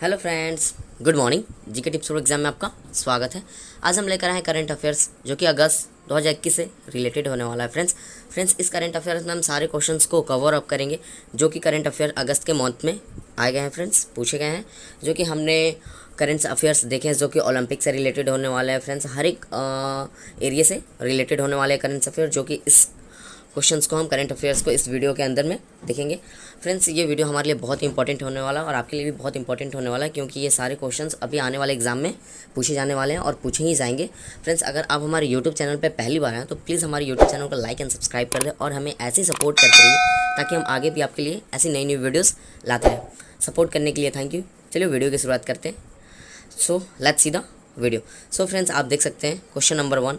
Hello friends, good morning. GK tips और exam में आपका स्वागत है। आज हम लेकर आए हैं करंट अफेयर्स जो कि अगस्त 2021 से रिलेटेड होने वाला है। फ्रेंड्स इस करंट अफेयर्स में हम सारे क्वेश्चंस को कवर अप करेंगे जो कि करंट अफेयर अगस्त के मंथ में आए गए हैं। फ्रेंड्स पूछे गए हैं जो कि हमने करंट अफेयर्स देखे हैं जो कि ओलंपिक से रिलेटेड होने वाले हैं। फ्रेंड्स हर एक एरिया से रिलेटेड होने वाले करंट अफेयर जो कि इस क्वेश्चंस को हम करंट अफेयर्स को इस वीडियो के अंदर में देखेंगे। फ्रेंड्स ये वीडियो हमारे लिए बहुत इंपॉर्टेंट होने वाला है और आपके लिए भी बहुत इंपॉर्टेंट होने वाला है क्योंकि ये सारे क्वेश्चंस अभी आने वाले एग्जाम में पूछे जाने वाले हैं और पूछे ही जाएंगे। फ्रेंड्स अगर आप हमारे यूट्यूब चैनल पर पहली बार आए तो प्लीज़ हमारे यूट्यूब चैनल को लाइक एंड सब्सक्राइब कर दें और हमें ऐसे ही सपोर्ट करते रहिए ताकि हम आगे भी आपके लिए ऐसी नई नई वीडियोज़ लाते रहें। सपोर्ट करने के लिए थैंक यू। चलिए वीडियो की शुरुआत करते हैं। So let's see the video. So friends आप देख सकते हैं question number 1,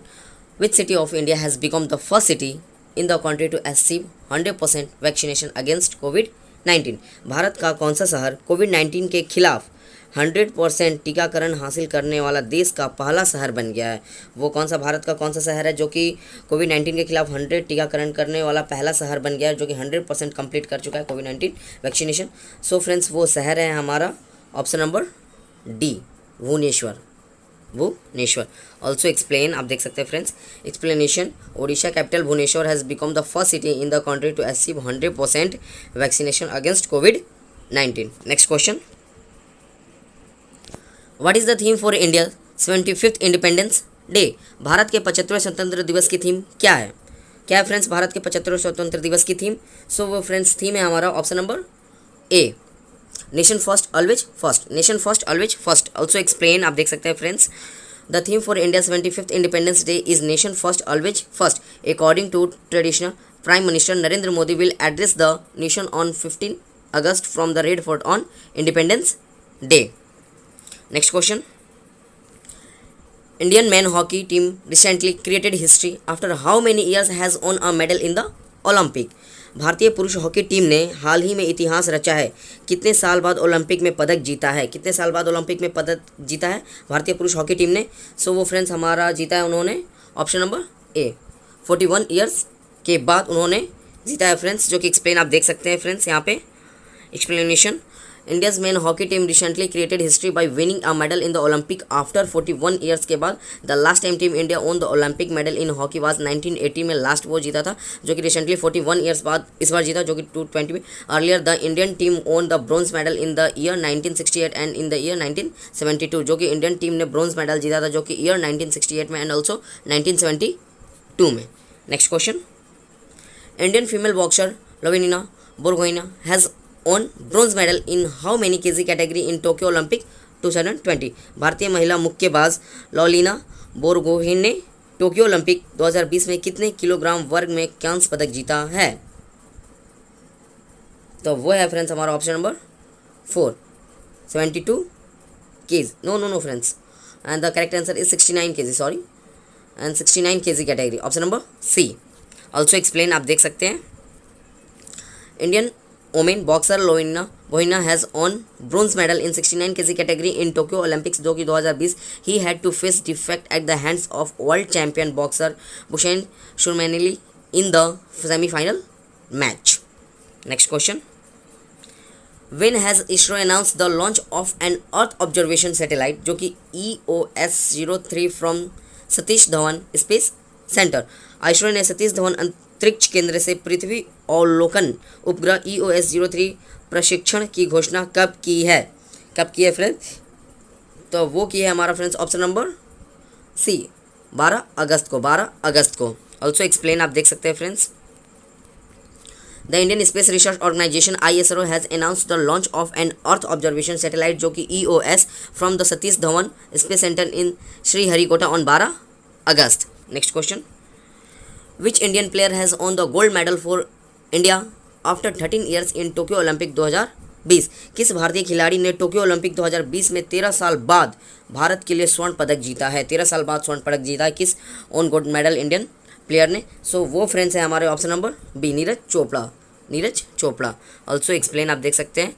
which city of India has become the first city in the country to achieve 100% vaccination against कोविड-19। भारत का कौन सा शहर कोविड-19 के खिलाफ 100% टीकाकरण हासिल करने वाला देश का पहला शहर बन गया है? वो कौन सा भारत का कौन सा शहर है जो कि कोविड-19 के खिलाफ 100 टीकाकरण करने वाला पहला शहर बन गया है, जो कि 100% कंप्लीट कर चुका है कोविड-19 वैक्सीनेशन? सो फ्रेंड्स वो शहर है हमारा option number D, Bhubaneswar. Also explain, आप देख सकते हैं friends explanation. Odisha capital Bhubaneswar has become the first city in the country to achieve 100% vaccination against कोविड-19। Next question, what is the theme for India 75th independence day? भारत के 75वें स्वतंत्र दिवस की थीम क्या है? क्या है फ्रेंड्स भारत के 75वें स्वतंत्र दिवस की थीम? सो वो फ्रेंड्स थीम है हमारा option number A, nation first always first. Nation first always first. Also explain, आप देख सकते हैं friends the theme for India 75th independence day is nation first always first. According to traditional prime minister Narendra Modi will address the nation on 15 August from the red fort on independence day. Next question, Indian man hockey team recently created history after how many years has own a medal in the Olympic? भारतीय पुरुष hockey team ने हाल ही में इतिहास रचा है। कितने साल बाद ओलंपिक में पदक जीता है? कितने साल बाद ओलंपिक में पदक जीता है भारतीय पुरुष हॉकी टीम ने? सो वो फ्रेंड्स हमारा जीता है उन्होंने ऑप्शन नंबर ए, 41 ईयर्स के बाद उन्होंने जीता है फ्रेंड्स, जो कि एक्सप्लेन आप देख सकते हैं फ्रेंड्स यहाँ पे explanation. India's man hockey team recently created history by winning a medal in the Olympic after 41 years के बाद। The last time team India own the Olympic medal in hockey was 1980 में last वो जीता था, जो कि रिसेंटली 41 ईयर्स बाद इस बार जीता, जो कि 220 में। Earlier the Indian team own the bronze medal in the year 1968 and in the year 1972, जो कि इंडियन टीम ने ब्रॉन्ज मेडल जीता था जो कि ईयर 1968 में एंड ऑल्सो 1972 में। Next question, Indian female boxer Lovlina Borgohain has on bronze medal in how many kg category in Tokyo Olympic 2020? भारतीय महिला मुक्केबाज लॉलिना बोरगोहेन ने टोक्यो ओलंपिक 2020 में कितने किलोग्राम वर्ग में कांस्य पदक जीता है? तो वो है फ्रेंड्स हमारा option number 4, 72 kg। No friends, and the correct answer is 69 kg, sorry, and 69 kg category, option number C. Also explain, आप देख सकते हैं Indian women boxer Lovlina Borgohain has won bronze medal in 69 kg category in Tokyo Olympics जो कि 2020। he had to face defeat at the hands of world champion boxer Bushane Shurmanili in the semi-final match। Next question, when has ISRO announced the launch of an Earth observation satellite जो कि EOS-03 from Satish Dhawan space centre? ISRO ने सतीश धवन अंतरिक्ष केंद्र से पृथ्वी अवलोकन उपग्रह EOS-03 प्रशिक्षण की घोषणा कब की है? कब की है फ्रेंड्स? तो वो की है हमारा फ्रेंड्स ऑप्शन नंबर सी, 12 अगस्त को। 12 अगस्त को। ऑल्सो एक्सप्लेन, आप देख सकते हैं friends the Indian space research organisation ISRO has announced the launch of an earth observation satellite जो कि EOS from the Satish Dhawan space centre in Sriharikota on 12 August. Next question, which Indian player has won the gold medal for India after 13 years in Tokyo Olympic 2020? किस भारतीय खिलाड़ी ने Tokyo Olympic 2020 में 13 साल बाद भारत के लिए स्वर्ण पदक जीता है? 13 साल बाद स्वर्ण पदक जीता है किस won gold medal Indian player ने? सो वो फ्रेंड्स है हमारे option number B, Neeraj Chopra. Also explain, आप देख सकते हैं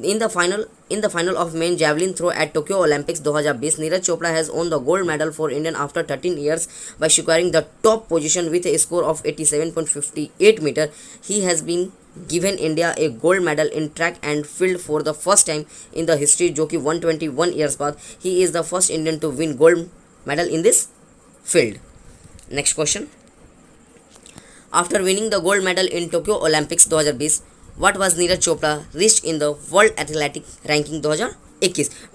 in the final of men javelin throw at Tokyo Olympics 2020 Neeraj Chopra has won the gold medal for Indian after 13 years by securing the top position with a score of 87.58 metre. He has been given India a gold medal in track and field for the first time in the history, जो कि 121 years बाद he is the first Indian to win gold medal in this field. Next question. After winning the gold medal in Tokyo Olympics 2020, what was Neeraj Chopra reached in the World Athletic Ranking 2021?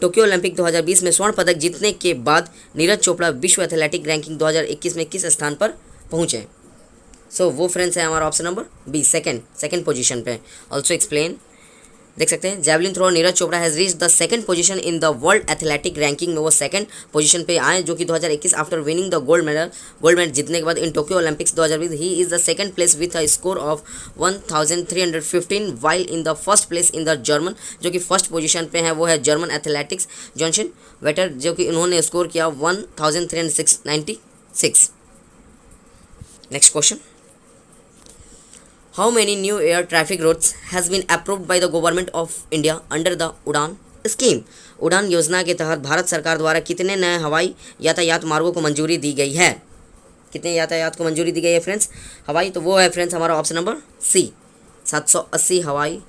Tokyo Olympic 2020 में स्वर्ण पदक जीतने के बाद नीरज चोपड़ा विश्व athletic ranking 2021 में किस स्थान पर पहुंचे? वो फ्रेंड्स है हमारा option number B, second position पे. ऑल्सो एक्सप्लेन, देख सकते हैं javelin throw Neeraj Chopra has reach the second position in the world athletic ranking में वो सेकंड पोजीशन पे आए, जो कि 2021 after winning the gold medal जीतने के बाद in Tokyo Olympics 2020 he is the second place with a score of 1315 while in the first place in the German, जो कि फर्स्ट पोजीशन पे है वो है जर्मन एथलेटिक्स जॉनसन वेटर, जो कि उन्होंने स्कोर किया 1396. Next question. How many new air traffic routes has been approved by the government of India under the उड़ान स्कीम? उड़ान योजना के तहत भारत सरकार द्वारा कितने नए हवाई यातायात मार्गों को मंजूरी दी गई है? कितने यातायात को मंजूरी दी गई है फ्रेंड्स हवाई? तो वो है फ्रेंड्स हमारा ऑप्शन नंबर सी, 780 हवाई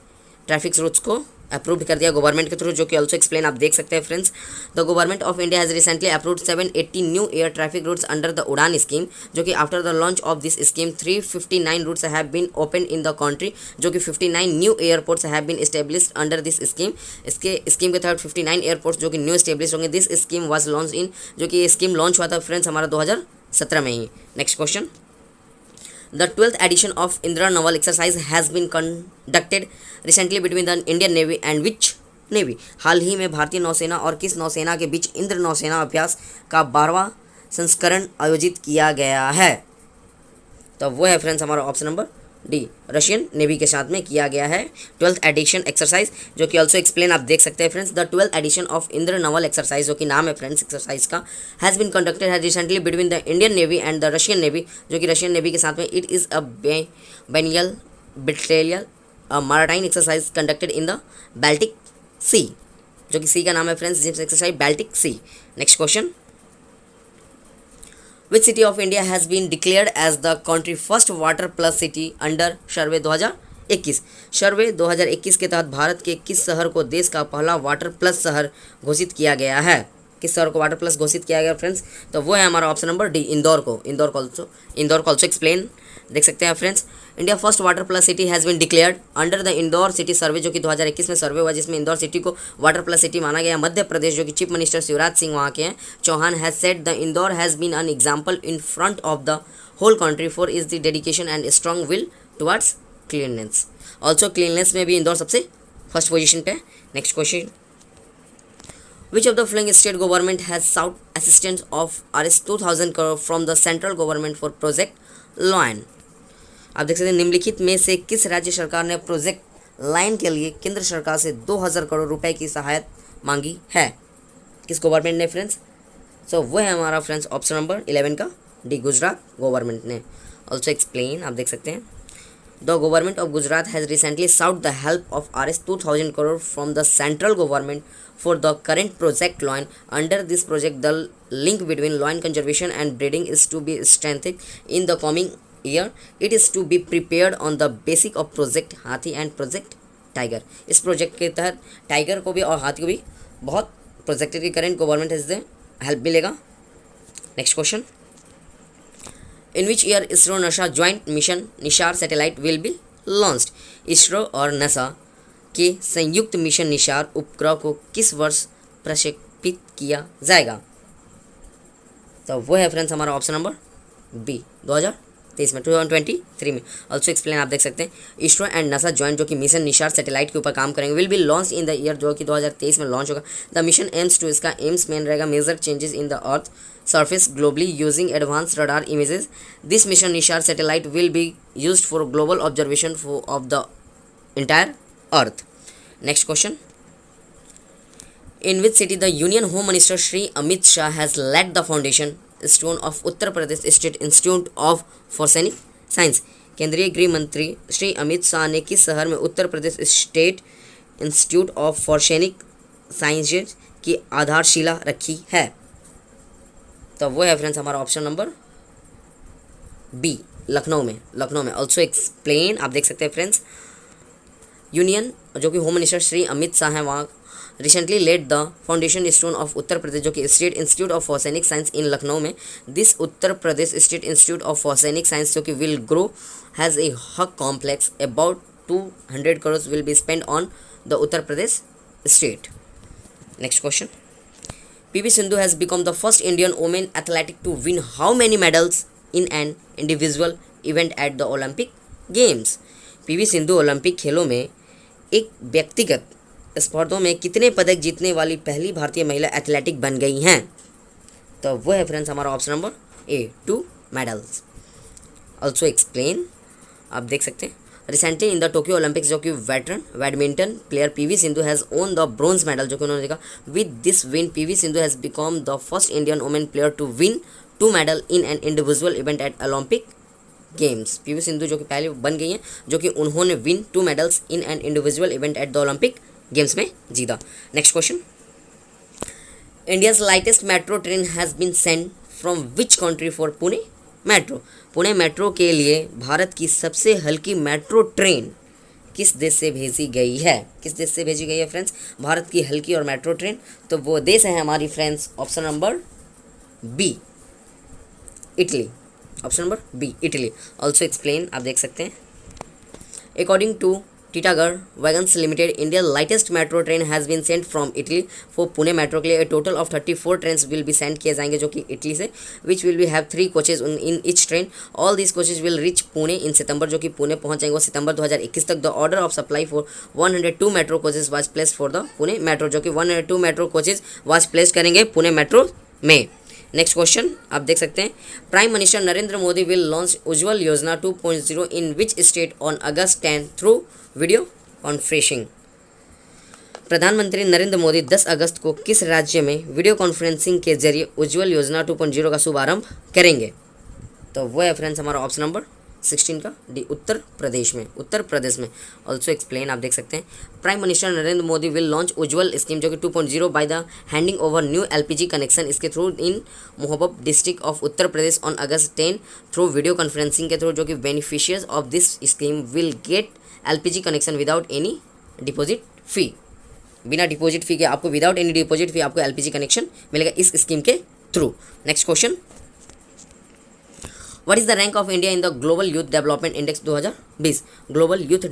ट्रैफिक रूट्स को अप्रूव्ड कर दिया गवर्नमेंट के थ्रू, जो कि ऑल्सो एक्सप्लेन आप देख सकते हैं friends. The government of India has recently approved 780 new air traffic routes under the Udan scheme, जो कि after the launch of this scheme 359 routes have been open in the country, जो कि 59 new airports have been established under this scheme. इसके scheme के तहत 59 airports जो कि new establish होंगे. This scheme was launch in, जो कि स्कीम लॉन्च हुआ था फ्रेंड्स हमारा 2017 में ही. Next question. The 12th edition of Indra Naval exercise has been conducted recently between the Indian Navy and which Navy? हाल ही में भारतीय नौसेना और किस नौसेना के बीच इंद्र नौसेना अभ्यास का 12वां संस्करण आयोजित किया गया है? तो वो है फ्रेंड्स हमारा option number D, Russian navy के साथ में किया गया है 12th एडिशन एक्सरसाइज, जो कि ऑल्सो एक्सप्लेन आप देख सकते हैं friends. The 12th edition of Indra naval exercise, जो कि नाम है फ्रेंड्स एक्सरसाइज का, हैज़ बीन कंडक्टेड है recently between the Indian navy and the Russian navy, जो कि रशियन नेवी के साथ में. It is a biennial bilateral maritime exercise conducted in the Baltic sea, जो कि सी का नाम है फ्रेंड्स जिस exercise Baltic sea. Next question. Which city of India has been declared as the country first water plus city under सर्वे 2021? सर्वे 2021 के तहत भारत के किस शहर को देश का पहला वाटर प्लस शहर घोषित किया गया है? किस शहर को वाटर प्लस घोषित किया गया फ्रेंड्स? तो वो है हमारा ऑप्शन नंबर डी, इंदौर को ऑल्सो एक्सप्लेन, देख सकते हैं friends. India first water plus city has been declared under the Indore city survey, जो कि 2021 में सर्वे हुआ जिसमें इंदौर सिटी को वाटर प्लस सिटी माना गया. मध्य प्रदेश, जो कि चीफ मिनिस्टर शिवराज सिंह वहाँ के हैं Chouhan, has said the Indore has been an example in front of the whole country for is the dedication and strong will towards cleanliness. Also cleanliness में भी इंदौर सबसे फर्स्ट पोजिशन पे. Next question. Which of the following state government has sought assistance of Rs 2000 crore from the central government for project Lion? आप देख सकते हैं निम्नलिखित में से किस राज्य सरकार ने प्रोजेक्ट लाइन के लिए केंद्र सरकार से 2000 करोड़ रुपए की सहायता मांगी है? किस गवर्नमेंट ने फ्रेंड्स? वो है हमारा फ्रेंड्स ऑप्शन नंबर 11 का डी, गुजरात गवर्नमेंट ने. ऑल्सो एक्सप्लेन, आप देख सकते हैं. The government of Gujarat has recently sought the help of Rs 2000 crore from the central government for the current project Lion. Under this project, the link between lion conservation and breeding is to be strengthened in the coming year. It is to be prepared on the basis of project Hathi and project Tiger. इस project के तहत tiger को भी और हाथी को भी बहुत प्रोजेक्टेड की करेंट गवर्नमेंट से हेल्प मिलेगा. Next question. In which year ISRO NASA joint mission NISAR satellite will be launched? ISRO और NASA के संयुक्त मिशन निशार उपग्रह को किस वर्ष प्रक्षेपित किया जाएगा? तो वो है फ्रेंड्स हमारा ऑप्शन नंबर बी, 2023 में, 2023 में. ऑल्सो एक्सप्लेन, आप देख सकते हैं. इसरो एंड नासा जॉइंट, जो कि मिशन निशार सैटेलाइट के ऊपर काम करेंगे, will be launch in the year, जो कि 2023 में लॉन्च होगा. द मिशन एम्स टू, इसका एम्स मेन रहेगा major changes in the earth surface globally using advanced radar images. This mission Nishar satellite will be used for global observation of the entire earth. Next question. In which city the Union Home Minister Shri Amit Shah has laid the foundation stone of Uttar Pradesh State Institute of Forensic Science? केंद्रीय गृह मंत्री श्री अमित शाह ने किस शहर में Uttar Pradesh state institute of forensic sciences की आधारशिला रखी है? तो वो है फ्रेंड्स हमारा ऑप्शन नंबर बी, लखनऊ में. ऑल्सो एक्सप्लेन, आप देख सकते हैं फ्रेंड्स. यूनियन जो कि होम मिनिस्टर श्री अमित शाह हैं वहाँ recently laid the foundation stone of Uttar Pradesh जो कि state institute of forensic science in Lucknow में। This Uttar Pradesh state institute of forensic science जो कि will grow has a huge complex about 200 crores will be spent on the Uttar Pradesh state. Next question. PV Sindhu has become the first Indian woman athletic to win how many medals in an individual event at the Olympic Games? PV Sindhu Olympic खेलों में एक व्यक्तिगत स्पर्धाओं में कितने पदक जीतने वाली पहली भारतीय महिला एथलेटिक बन गई हैं? तो वो है फ्रेंड्स हमारा option number A 2 medals. Also explain, आप देख सकते हैं recently in the Tokyo Olympics जो कि veteran badminton player PV Sindhu has won the bronze medal जो कि उन्होंने देखा। With this win PV Sindhu has become the first Indian women player to win 2 medal in an individual event at Olympic games. PV Sindhu जो कि पहले बन गई हैं जो कि उन्होंने win 2 medals in an individual event at the Olympic games में जीता। Next question. India's lightest metro train has been sent from which country for Pune metro? Pune metro के लिए भारत की सबसे हल्की मेट्रो ट्रेन किस देश से भेजी गई है? किस देश से भेजी गई है फ्रेंड्स भारत की हल्की और मेट्रो ट्रेन? तो वो देश है हमारी friends option number B Italy. Option number B Italy. Also explain, आप देख सकते हैं according to Titagarh wagons limited India lightest metro train has been sent from Italy for Pune metro के लिए। Total of 34 trains will be send किए जाएंगे जो कि इटली से, which will be have 3 coaches in each train. All this coaches will reach Pune in September जो कि पुणे पहुंच जाएंगे वो सितंबर 2021 तक। The order of supply for 102 metro coaches was placed for the Pune metro जो कि 102 मेट्रो कोचेज वाज प्लेस करेंगे पुणे मेट्रो में। नेक्स्ट क्वेश्चन आप देख सकते हैं prime minister Narendra Modi will launch Ujjwala Yojana 2.0 in which state on August 10 through video conferencing. प्रधानमंत्री नरेंद्र मोदी 10 अगस्त को किस राज्य में वीडियो कॉन्फ्रेंसिंग के जरिए उज्ज्वल योजना 2.0 का शुभारंभ करेंगे? तो वो है फ्रेंड्स हमारा ऑप्शन नंबर 16 का डी उत्तर प्रदेश में। उत्तर प्रदेश में। ऑल्सो एक्सप्लेन, आप देख सकते हैं prime minister Narendra Modi will launch Ujjwala scheme जो कि 2.0 by the handing over new LPG connection इसके थ्रू इन मोहब्बत district of Uttar Pradesh on August 10 through video conferencing के थ्रू जो कि beneficiaries of this scheme will get LPG connection without any deposit fee. बिना deposit फी के आपको विदाउट एनी डिपॉजिट फी आपको LPG connection मिलेगा इस स्कीम के through. Next question. What is the rank of India in the global youth development index 2020? Global youth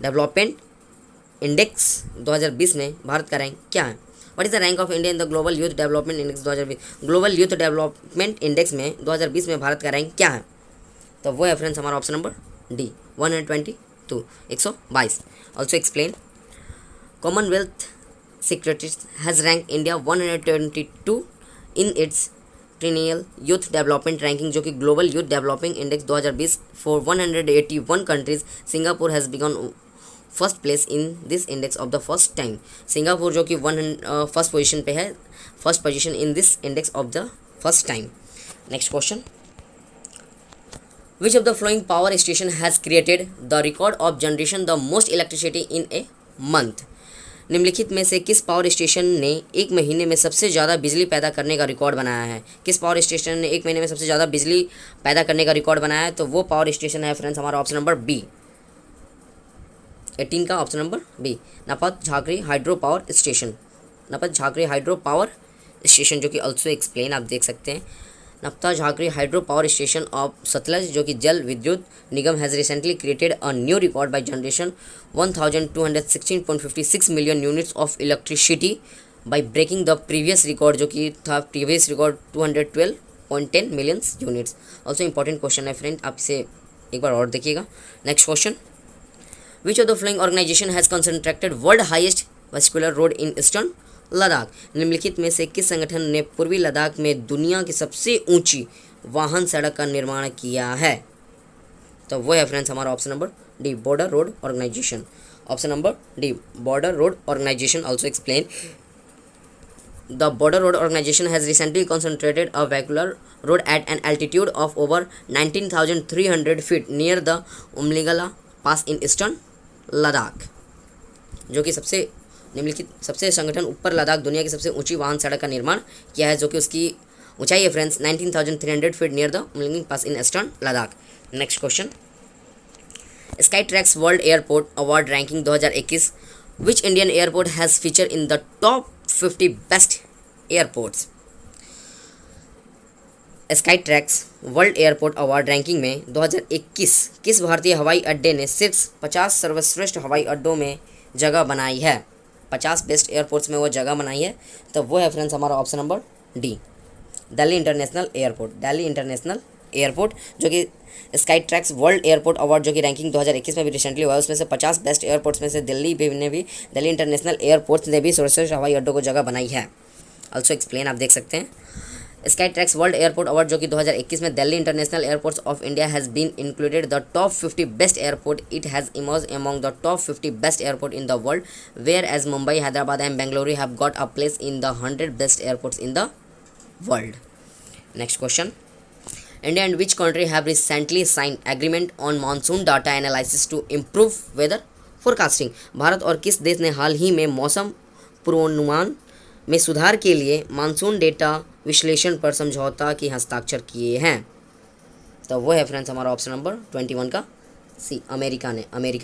development index 2020 में भारत का rank क्या है? What is the rank of India in the global youth development index 2020? Global youth development index में 2020 में भारत का rank क्या है? तो वो है फ्रेंड्स हमारा option number D 122। Also explain Commonwealth secretaries has rank India 122 in its triennial youth development ranking जो कि global youth developing index 2020 for 181 countries. Singapore has begun first place in this index of the first time. Singapore जो कि first position पे है, first position in this index of the first time. Next question. Which of the following power station has created the record of generation the most electricity in a month? निम्नलिखित में से किस power station ने एक महीने में सबसे ज़्यादा बिजली पैदा करने का रिकॉर्ड बनाया है? किस पावर स्टेशन ने एक महीने में सबसे ज़्यादा बिजली पैदा करने का रिकॉर्ड बनाया है? तो वो पावर स्टेशन है फ्रेंड्स हमारा ऑप्शन नंबर बी 18 का ऑप्शन नंबर बी नपत झाकरी हाइड्रो पावर स्टेशन। नपत झाकरी हाइड्रो पावर स्टेशन जो कि ऑल्सो एक्सप्लेन, आप देख सकते हैं नपता Jhakri hydro power station of Satluj जो कि Jal Vidyut Nigam has recently created a new record by generation 1216.56 million units of electricity by breaking the previous record जो कि था previous record 212.10 million units. Also important question है फ्रेंड, आप इसे एक बार और देखिएगा। Next question. Which of the following organisation has concentrated world highest vehicular road in eastern Ladakh? निम्नलिखित में से किस संगठन ने पूर्वी लद्दाख में दुनिया की सबसे ऊंची वाहन सड़क का निर्माण किया है? तो वो है फ्रेंड्स हमारा option number D border road organisation. Option number D border road organisation. Also explain the border road organisation has recently concentrated a vehicular road at an altitude of over 19,300 feet near the Umlingla pass in eastern Ladakh जो कि निम्नलिखित सबसे संगठन ऊपर लद्दाख दुनिया की सबसे ऊंची वाहन सड़क का निर्माण किया है जो कि उसकी ऊंचाई है friends 19,300 feet near the Umlingla pass in eastern Ladakh. Next question. Skytrax world airport award ranking 2021, which Indian airport has feature in the top 50 best airports. Skytrax world airport award ranking में 2021 किस भारतीय हवाई अड्डे ने शीर्ष 50 सर्वश्रेष्ठ हवाई अड्डों में जगह बनाई है? 50 बेस्ट एयरपोर्ट्स में वो जगह बनाई है, तो वो है फ्रेंड्स हमारा option number D, Delhi international airport. Delhi international airport जो कि sky tracks world airport award जो कि रैंकिंग 2021 में भी रिसेंटली हुआ है, उसमें से 50 बेस्ट एयरपोर्ट्स में से दिल्ली इंटरनेशनल एयरपोर्ट्स ने भी सर्वश्रेष्ठ हवाई अड्डों को जगह बनाई है। ऑल्सो एक्सप्लेन आप देख सकते हैं। Skytrax world airport award जो कि 2021 में Delhi international airports of India has been included the top 50 best airport. It has emerge among the top 50 best airport in the world, where as Mumbai, Hyderabad and Bengaluru have got a place in the 100 best airports in the world. Next question, India and which country have recently sign agreement on monsoon data analysis to improve weather forecasting. Bharat और किस देश ने हाल ही में मौसम पूर्वानुमान में सुधार के लिए मानसून डेटा विश्लेषण पर समझौता की हस्ताक्षर किए हैं? तो वो है फ्रेंड्स हमारा ऑप्शन नंबर 21 का सी, अमेरिका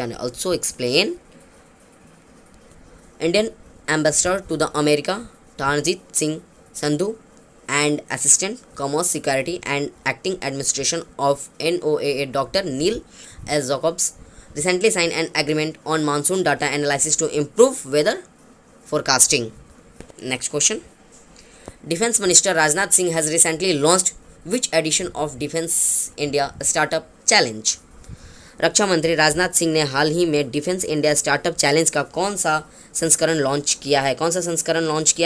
ने। Also explain. Indian ambassador to the America Ranjit Singh Sandhu and Assistant Commerce Secretary and Acting Administration of NOAA Dr. Neil S. Jacobs recently signed an agreement on monsoon data analysis to improve weather forecasting. Next question. Defense Minister Rajnath Singh has recently launched which edition of Defense India Startup Challenge? रक्षा मंत्री राजनाथ सिंह ने हाल ही में defence India startup challenge का कौन सा संस्करण launch किया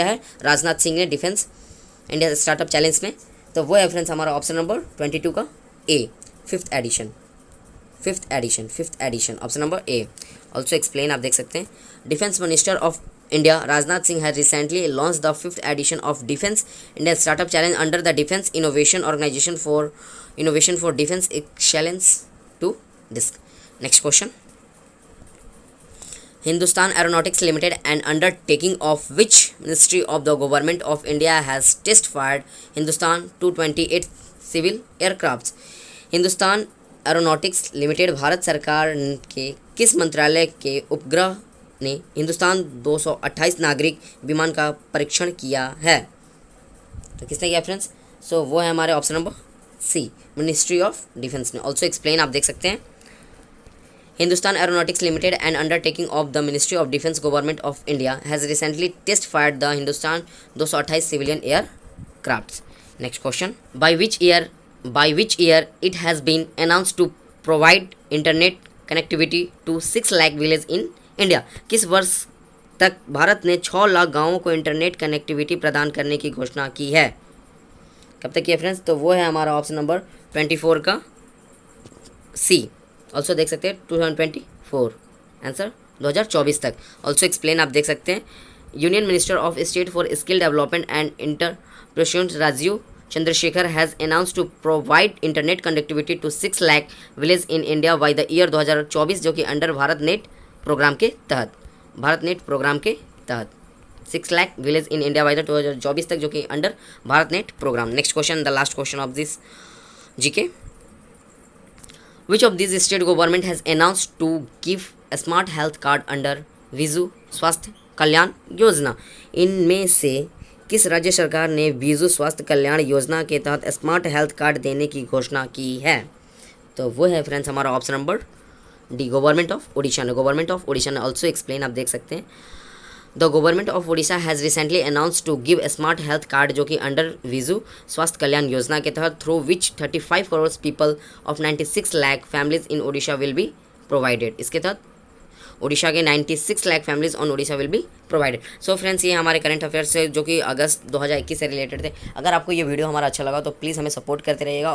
है राजनाथ सिंह ने डिफेंस इंडिया स्टार्टअप चैलेंज में? तो वो है फ्रेंड्स हमारा ऑप्शन नंबर 22 का A, fifth edition option number A. Also explain आप देख सकते हैं। Defence minister of India Rajnath Singh has recently launch the fifth edition of defence India startup challenge under the defence innovation organisation for defence excellence to disc. Next question, Hindustan Aeronautics Limited, an undertaking of which Ministry of the Government of India has test fired Hindustan 228 civil aircrafts? Hindustan aeronautics limited Bharat सरकार के किस मंत्रालय के उपग्रह ने हिंदुस्तान 228 नागरिक विमान का परीक्षण किया है? तो किसने किया फ्रेंड्स? सो वो है हमारे option number C, ministry of defence ने। ऑल्सो एक्सप्लेन आप देख सकते हैं। Hindustan Aeronautics Limited, an undertaking of the Ministry of Defence Government of India, has recently test fired the Hindustan 228 civilian aircrafts. Next question, by which year it has been announced to provide internet connectivity to 6 lakh villages in India? किस वर्ष तक भारत ने 6 लाख गाँवों को internet connectivity प्रदान करने की घोषणा की है? कब तक किया फ्रेंड्स? तो वो है हमारा ऑप्शन नंबर 24 का सी। ऑल्सो देख सकते हैं 2024 आंसर 2024 तक। ऑल्सो एक्सप्लेन आप देख सकते हैं। Union minister of state for skill development and entrepreneurship Rajeev Chandrasekhar has announced to provide internet connectivity to 6 lakh village in India by the year 2024, जो कि अंडर भारत नेट प्रोग्राम के तहत 6 lakh village in India by the 2024 तक, जो कि under Bharat net programme. Next question, the last question of this GK. Which of these state government has announced to give a smart health card under Biju Swasthya Kalyan योजना? इनमें से किस राज्य सरकार ने विजु स्वास्थ्य कल्याण योजना के तहत स्मार्ट हेल्थ कार्ड देने की घोषणा की है? तो वो है फ्रेंड्स हमारा option number D, government of Odisha ने। ऑल्सो एक्सप्लेन आप देख सकते हैं। The government of Odisha has recently announced to give a smart health card, जो कि अंडर विजु स्वास्थ्य कल्याण योजना के तहत through which 35 crore people of 96 lakh families in Odisha will be provided. इसके तहत ओडिशा के 96 lakh families on Odisha will be provided. So friends, ये हमारे करंट अफेयर्स से जो कि अगस्त 2021 से रिलेटेड थे। अगर आपको ये वीडियो हमारा अच्छा लगा तो प्लीज़ हमें सपोर्ट करते रहिएगा।